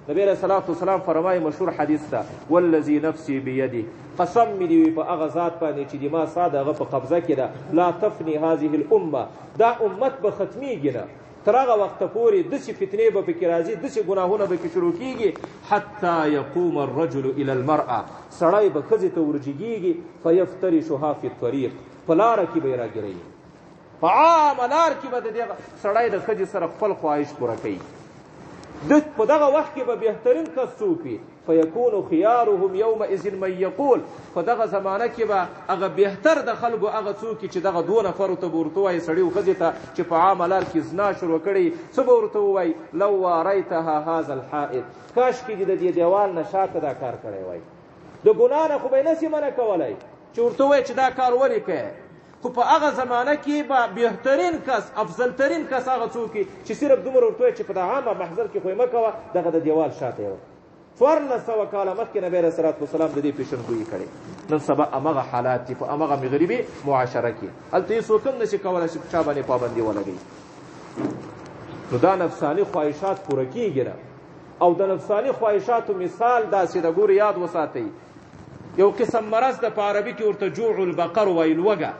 نبی علیہ الصلوۃ والسلام فرمایي مشهور حدیث ده والذي نفسي بيده قسم مې دی په هغه ذات باندې چې د ما سا د هغه په قبضه کې ده لا تفني هذه الامه دا امت به ختمیږي نه تر هغه وخته پورې داسې فتنې به پکې راځي داسې ګناهونه به پکې شروع کېږي حتی یقوم الرجل الى المرأة سړی به ښځې ته ورجګېږي فیفترشها فی الطریق په لاره کې به یې راګروي په عامه لار کې به د دې سړی د ښځې سره خپل خواهش پوره کوي په دغه وخت کې به بهترین کس څوک وي فیکون خیارهم یومئذ من یقول په دغه زمانه کې به هغه بهتر د خلکو هغه څوک چې دغه دوه نفرو ته به ورته ووایي سړي و ښځې ته چې په عامه لار کې زنا شروع کړي څه به ورته ووایي لو واریتها هذا الحائط کاشکې دې د دې دیوال نه شاته دا کار کړی وای د ګناه نه خو به یې نسي منع کولی چې ورته ووایي چې دا کار ولې کوې خو په هغه زمانه کې به بهترین کس افضلترین کس هغه څوک چې صرف دومره ورته وایي چې په د عامه محضر کې خو یې مه کوه دغه د دیوال شاته یې 1400 کاله مخکې نبی علیه الصلاة والسلام د دې پیشنګویي کړې نن سبا همغه حالات دي په همغه مغربي معاشره کې هلته هېڅوک هم نشي کولی چې په چا باندې پابندي ولګوي نو دا نفساني خواهشات پوره کېږي نه او د نفساني خواهشاتو مثال داسې د ګورې یاد وساتئ یو قسم مرض د په عربي کې ورته جوع البقر وایي لوږه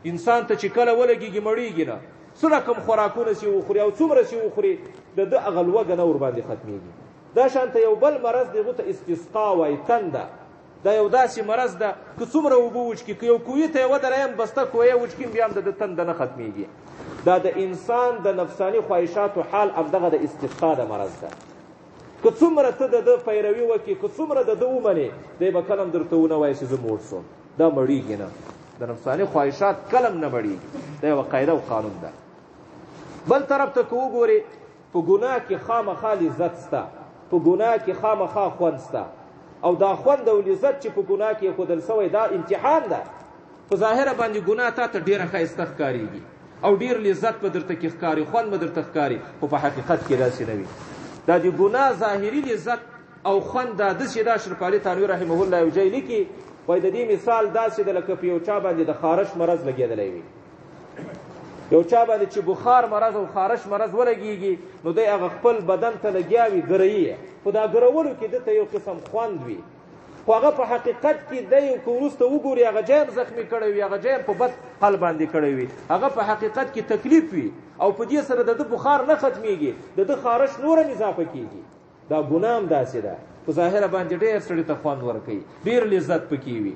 انسان ته چې کله ولګېږي مړېږي نه څه رقم خوراکونه سي وخوري او څومره سي وخوري د ده هغه لوږه نه ورباندې ختمېږي دا شانته یو بل مرض دی هغو ته استسقا وایي تنده دا یو داسې مرض ده که څومره اوبه وچکي که یو کوهي ته یې ودرېیم بسته کوهی وچکي بیا هم د ده تنده نه ختمېږي دا د انسان د نفساني خواهشاتو حال همدغه د استسقا د مرض ده که څومره ته د ده پیروي وکړي که څومره د ده ومنې دی به کله هم درته ونه وایي چې زه موړ شوم دا مړېږي نه د نفساني خواهشات کلم نه مړېږي دا یوه قاعده او قانون ده بل طرف ته که وګورې په ګناه کې خامخا لذت سته په ګناه کې خامخا خوند سته او دا خوند او لذت چې په ګناه کې ښودل سوی دا امتحان ده په ظاهره باندې ګناه تا ته ډېره ښایسته ښکارېږي او ډېر لذت به درته کې ښکاري خوند به درته ښکاري خو په حقیقت کې داسې نه وي دا د ګناه ظاهري لذت او خوند دا داسې دا اشرف علي تانوي رحمه الله یو ځای لیکي وایي د دې مثال داسې ده لکه په یو چا باندې د خارش مرض لګېدلی وي یو چا باندې چې بخار مرض او خارش مرض ولګېږي نو دی هغه خپل بدن ته لګیا وي ګروي خو دا ګرولو کې ده ته یو قسم خوند وي خو هغه په حقیقت کې دی که وروسته وګوري هغه ځای هم زخمي کړی وي هغه ځای هم په بد حل باندې کړی وي هغه په حقیقت کې تکلیف وي او په دې سره د ده بخار نه ختمیږي د ده خارش نور هم اضافه کېږي دا ګناه هم داسې ده په ظاهره باندې ډېر سړي ته خوند ورکوي ډېر لذت پکې وي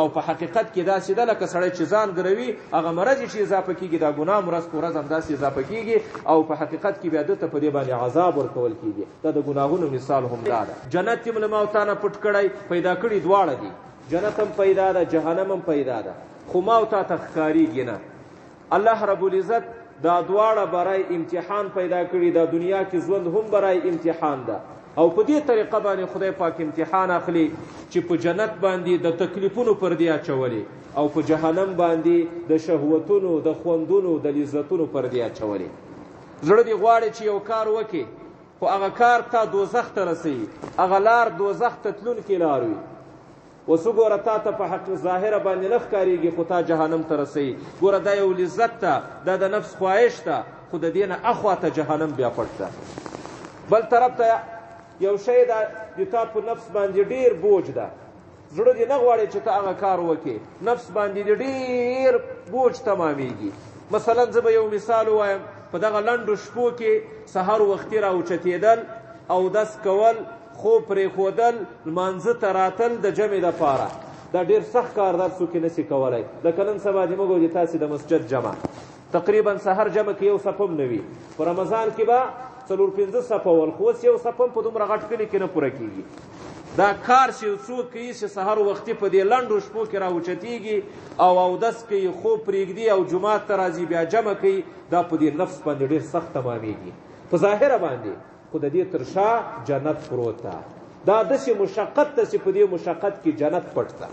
او په حقیقت کې داسې ده لکه سړی چې ځان ګروي هغه مرض چې اضافه کېږي دا ګناه مرض په ورځ همداسې اضافه کېږي او په حقیقت کې بیا ده ته په دې باندې عذاب ورکول کېږي دا د ګناهونو مثال هم دا ده جنت یې له ما او تا نه پټ کړی پیدا کړي دواړه دي جنت هم پیدا ده جهنم هم پیدا ده خو ما او تا ته ښکارېږي نه الله رب العزت دا دواړه برای امتحان پیدا کړي دا دنیا کې ژوند هم برای امتحان ده او په دې طریقه باندې خدای پاک امتحان اخلي چې په جنت باندې د تکلیفونو پردې اچولې او په جهنم باندې د شهوتونو د خوندونو د لذتونو پردې اچولې زړه دې غواړي چې یو کار وکړي خو هغه کار تا دوزخ ته رسوي هغه لار دوزخ ته تلونکې لار وي اوس وګوره تا ته په حق ظاهره باندې نه ښکارېږي خو تا جهنم ته رسوي ګوره دا یو لذت ته دا د نفس خواهش ته خو د دې نه اخوا ته جهنم بیا پټ ده بل طرف ته یو شی دا د تا په نفس باندې ډېر بوج ده زړه دې نه غواړي چې ته هغه کار وکړې نفس باندې دې ډېر بوج تمامېږي مثلا زه به یو مثال ووایم په دغه لنډو شپو کې سهار وختي راوچتېدل اودس کول خوب پرېښودل لمانځه ته راتل د جمع دپاره دا ډېر سخت کار دا څوک یې نسي کولی لکه نن سبا دې موږ د تاسې د مسجد جمع تقریبا سهر جمع کې یو صف هم نه وي په رمضان کې به 4-5 صفه ول خو اوس یو صف هم په دومره غټ کلي کې نه پوره کېږي دا کار چې یو څوک کوي چې سهار وختي په دې لنډو شپو کې راوچتېږي او اودس کوي خوب پرېږدي او جومات ته راځي بیا جمع کوي دا په دې نفس باندې ډېر سخت تمامېږي په ظاهره باندې خو د دې تر شا جنت پروت ده دا داسې مشقت ده چې په دې مشقت کې جنت پټ ده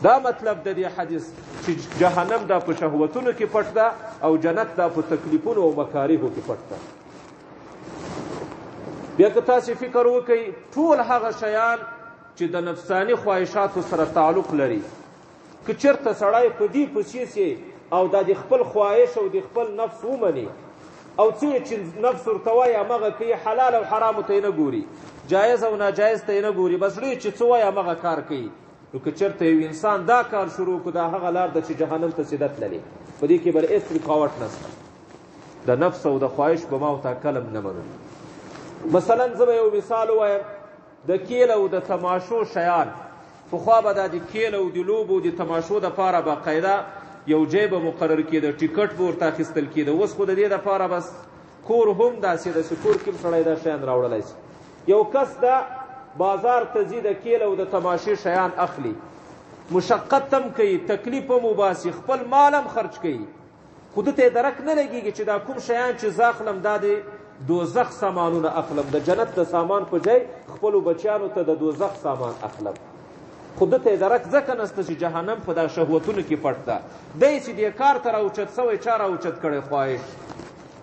دا مطلب د دې حدیث چې جهنم دا په شهوتونو کې پټ ده او جنت دا په تکلیفونو او مکارهو کې پټ ده بیا که تاسې فکر وکئ ټول هغه شیان چې د نفساني خواهشاتو سره تعلق لري که چېرته سړی په دې پسې سي او دا د خپل خواهش او د خپل نفس ومني او څه چې نفس ورته وایي همغه کوي، حلال او حرامو ته یې نه ګوري، جایز او ناجایز ته یې نه ګوري، بس لوی چې څه وایي همغه کار کوي. نو که چېرته یو انسان دا کار شروع کړو، دا هغه لار ده چې جهنم ته سیده تللې، په دې کې بل هېڅ رکاوټ نشته. د نفس او د خواهش به ما ورته کلم نه منو. مثلا زه به یو مثال ووایم، د کیل او د تماشو شیان. پخوا به دا د کیل او د لوبو د تماشو دپاره باقاعده یو ځای به مقرر کېده، ټیکټ به ورته اخیستل کېده. اوس خو د دې دپاره بس کور هم داسې ده چې کور کې هم سړی دا شیان راوړلی شي. یو کس دا بازار ته ځي، د کیل او د تماشې شیان اخلي، مشقت هم کوي، تکلیف هم وباسي، خپل مال هم خرج کوي، خو ده ته یې درک نه لګېږي چې دا کوم شیان چې زه اخلم دا د دوزخ سامانونه اخلم، د جنت د سامان په ځای خپلو بچیانو ته د دوزخ سامان اخلم. خو ده ته یې درک ځکه نسته چې جهنم په دا شهوتونو کې پټ ده. دی چې دې کار ته راوچت سوی، چا راوچت کړی؟ خواهش،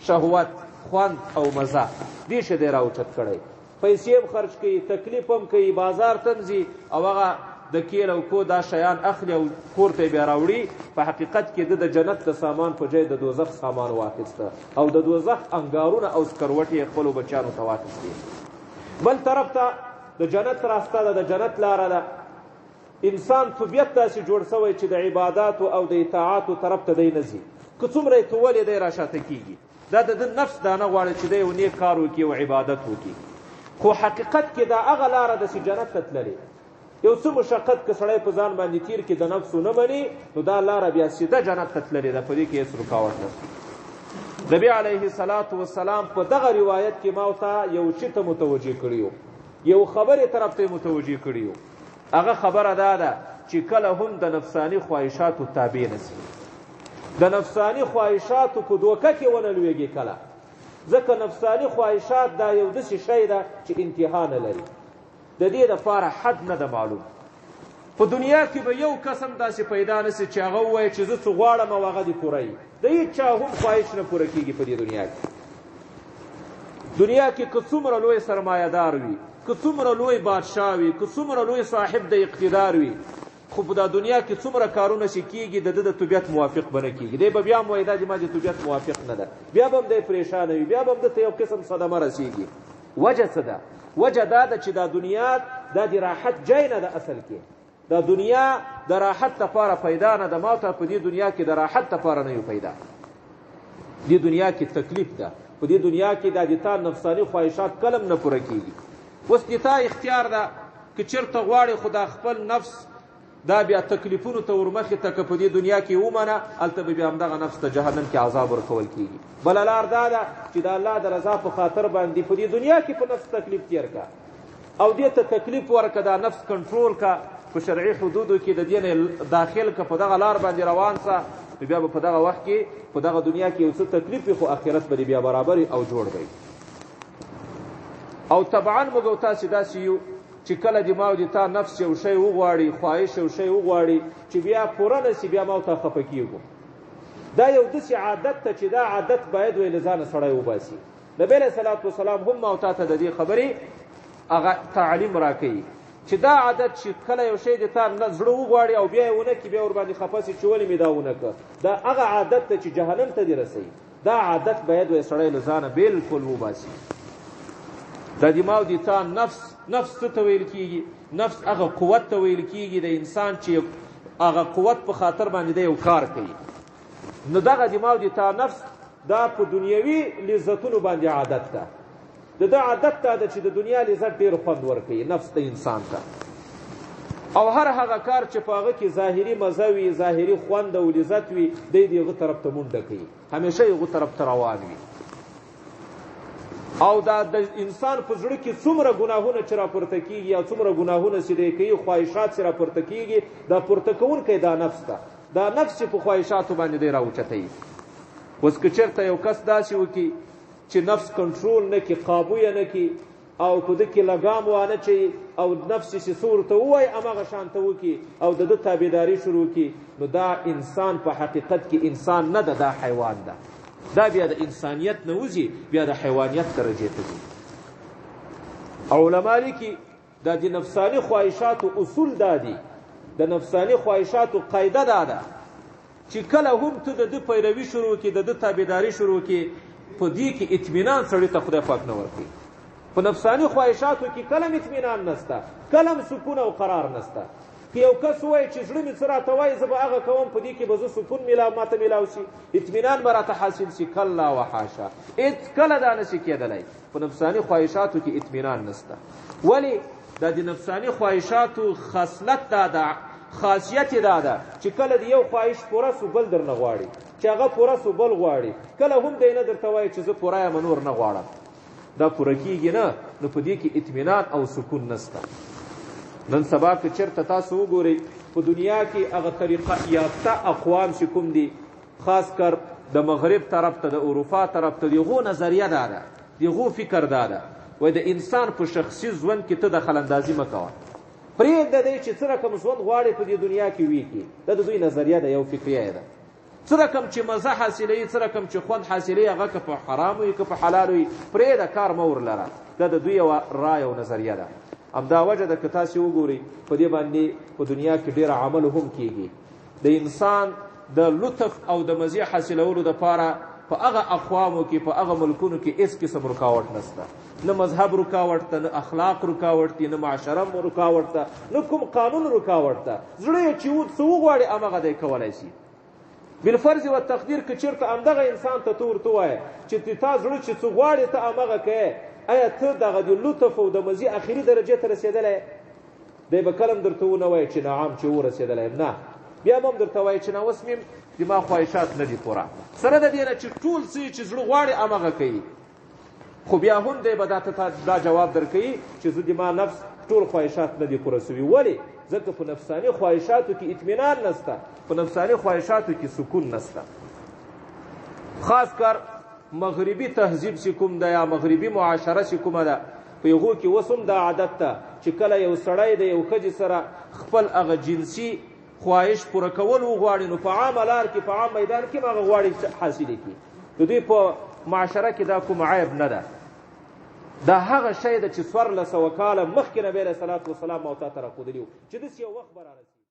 شهوت، خوند او مزه، دې شی دی راوچت کړی. پیسې هم خرج کوي، تکلیف هم کوي، بازار ته هم ځي او هغه د کیل او کو دا شیان اخلي او کور ته بیا راوړي. په حقیقت کې د جنت د سامان په ځای د دوزخ سامان واخیسته او د دوزخ انګارونه او سکروټې یې خپلو بچیانو ته واخیستې. بل طرف ته د جنت راسته ده، د جنت لاره ده. انسان طبیعت داسې جوړ سوی چې د عباداتو او د اطاعاتو طرف ته دی نه ځي. که څومره یې کولې دی راشاته کېږي. دا د نفس دا نه غواړي چې دی یو نیک کار وکړي او عبادت وکړي. خو حقیقت کې دا هغه لاره ده چې جنت ته تللې. یو څه مشقت که سړی په ځان باندې تیر کړي، د نفس ونه مني، نو دا لاره بیا سیده جنت ته تللې ده. په دې کې هېڅ رکاوټ نشته. نبي علیه الصلاة والسلام په دغه روایت کې ما ورته یو شي ته متوجه کړي، یو خبرې طرف ته متوجه کړي. هغه خبره دا ده چې کله هم د نفساني خواهشاتو تابع نشي، د نفساني خواهشاتو په دوکه کې ونه لویږي کله، ځکه نفساني خواهشات دا یو داسې شی ده چې انتها نه لري، د دې دپاره حد نه ده معلوم. په دنیا کې به یو کس هم داسې پیدا نشي چې هغه ووایي چې زه څه غواړم او هغه دې پوره وي. د هېچ چا هم خواهش نه پوره کېږي په دې دنیا کې. دنیا کې که څومره لوی سرمایهدار وي، که څومره لوی بادشاه وي، که څومره لوی صاحب د اقتدار وي، خو په دا دنیا کې څومره کارونه چې کېږي د ده د طبیعت موافق به نه کېږي. دی به بیا هم وایي دا زما د طبیعت موافق نه ده، بیا به هم دی پریشانه وي، بیا به هم دته یو قسم صدمه رسېږي. وجه څه ده؟ وجه دا ده چې دا دنیا دا د راحت ځای نه ده. اصل کې دا دنیا د راحت لپاره پیدا نه ده. ما ته په دې دنیا کې د راحت لپاره نه یو پیدا، دې دنیا کې تکلیف ده. په دې دنیا کې دا د تا نفساني خواهشات کلم نه پوره کېږي. اوس د تا اختیار ده که چېرته غواړې خو دا خپل نفس دا بیا تکلیفونو ته ورمخې ته که په دې دنیا کې ومنه، هلته به بیا همدغه نفس ته جهنم کې عذاب ورکول کېږي. بله لار دا ده چې د الله د رضا په خاطر باندې په دې دنیا کې په نفس تکلیف تېر کړه او دې ته تکلیف ورکړه، دا نفس کنټرول کړه، په شرعي حدودو کې د دې نه داخل کړه، په دغه لار باندې روان سه، بیا به په دغه وخت کې په دغه دنیا کې یو څه تکلیف وي، خو آخرت به بیا برابر او جوړ وي. او طبعا موږ او تاسې داسې یو چې کله د ما او د تا نفس یو شی وغواړي، خواهش یو شی وغواړي چې بیا پوره نه شي، بیا ما او تا خفه کېږو. دا یو داسې عادت ته چې دا عادت باید وی له ځانه سړی وباسي. نبي علیه صلات وسلام هم ما او تا ته د دې خبرې هغه تعلیم راکوي چې دا عادت چې کله یو شی د تا زړه وغواړي او بیا یې ونه کړي، بیا ورباندې خفه سي چې ولې مې دا ونه کړه، دا هغه عادت ته چې جهنم ته دې رسوي. دا عادت باید وی سړی له ځانه بالکل وباسي. دا د ما او د تا نفس څه ته ویل کېږي؟ نفس هغه قوت ته ویل کېږي د انسان چې هغه قوت په خاطر باندې دی یو کار کوي. نو دغه د ما او د تا نفس دا په دنیوي لذتونو باندې عادت ده. د ده عادت دا ده چې د دنیا لذت ډېر خوند ورکوي نفس د انسان ته، او هر هغه کار چې په هغه کې ظاهري مزه وي، ظاهري خوند او لذت وي، دی د هغه طرف ته منډه کوي، همیشه هغه طرف ته روان وي. او دا د انسان په زړه کې څومره ګناهونه چې راپورته کېږي او څومره ګناهونه چې دی کوي، خواهشات چې راپورته کېږي، دا پورته کوونکی دا نفس ده. دا نفس چې په خواهشاتو باندې دی راوچتوي. اوس که چېرته یو کس داسې وکړي چې نفس کنټرول نه کړي، قابو یې نه کړي او په ده کې لګام وانه چوي او نفس چې څه ورته ووایي هماغه شان ته وکړي او د ده تابعداري شروع کړي، نو دا انسان په حقیقت کې انسان نه ده، دا حیوان ده. دا بیا د انسانیت نه وځي، بیا د حیوانیت درجې ته ځي. علما لیکي دا د نفساني خواهشاتو اصول دا دي، د نفساني خواهشاتو قاعده دا ده چې کله هم ته د ده پیروي شروع کړي، د ده تابعداري شروع کړي، په دې کې اطمینان سړي ته خدای پاک نه ورکوي. په نفساني خواهشاتو کې کلم اطمینان نسته، کلم سکون او قرار نسته. که یو کس وایي چې زړه مې څه راته وایي زه به هغه کوم، په دې کې به زه سکون ماته میلاو شي، اطمینان به راته حاصل شي. کلا و حاشا، کله دا نشي کېدلی. په نفساني خواهشاتو کې اطمینان نسته. ولې دا د نفساني خواهشاتو خصلت دا ده، خاصیت دا ده چې کله د یو خواهش پوره سو بل در نه غواړي، چې هغه پوره سو بل غواړي. کله هم دی نه درته وایي چې زه پوره یم نور نه غواړم. دا پوره کېږي نه، نو په دې کې اطمینان او سکون نسته. نن سبا که چېرته تاسو وګورئ په دنیا کې هغه طریقه یافته اقوام چې کوم دي، خاص کر د مغرب طرف ته، د اروپا طرف ته، د هغو نظریه دا ده، د هغو فکر دا ده، وایي د انسان په شخصي ژوند کې ته دخل اندازي مه کوه، پرېږده دی چې څه رقم ژوند غواړي په دې دنیا کې وي کړي. دا د دوی نظریه ده، یو فکریه ده. څه رقم چې مزه حاصلوي، څه رقم چې خوند حاصلوي، هغه که په حرام وي که په حلال وي، پرېږده، کار مه ورلره. دا د دوی یوه رایه او نظریه ده. همدا وجه ده که تاسې وګورئ په دې باندې په دنیا کې ډېر عمل هم کېږي. د انسان د لطف او د مزې حاصلولو دپاره په هغه اقوامو کې، په هغه ملکونو کې هېڅ قسم رکاوټ نشته. نه مذهب رکاوټ ته، نه اخلاق رکاوټ ته، نه معاشره رکاوټ ته، نه کوم قانون رکاوټ ته. زړه یې چې څه وغواړي همغه دی کولی شي. بالفرض و تقدیر که چېرته همدغه انسان ته ته ورته ووایې چې تا زړه چې څه غواړي ته همغه کوې، آیا ته دغه د لطف او د مزې اخري درجې ته رسېدلی؟ دی به کله هم درته ونه وایي چې نعم چې ورسېدلی یم، نه، بیا به هم درته وایي چې نه اوس مې دما خواهشات نه دي پوره. سره د دې نه چې ټول څه چې زړه غواړي همغه کوي، خو بیا هم دی به دا جواب درکوي چې زه دما نفس ټول خواهشات نه دي پوره سوي. ولې؟ ځکه په نفساني خواهشاتو کې اطمینان نسته، په نفساني خواهشاتو کې سکون نسته. خاص کر مغربي تهذیب چې کوم ده یا مغربي معاشره چې کومه ده، په هغو کې اوس هم دا عادت ده چې کله یو سړی د یو ښځې سره خپل هغه جنسي خواهش پوره کول وغواړي، نو په عامه لار کې، په عام میدان کې هم هغه غواړي حاصلې کړي. د دوی په معاشره کې دا کوم عیب نه ده. دا هغه شی ده چې 1400 کاله مخکې نبي علیه الصلاة والسلام او تا ته راښودلي و چې داسې یو وخت به رارسي.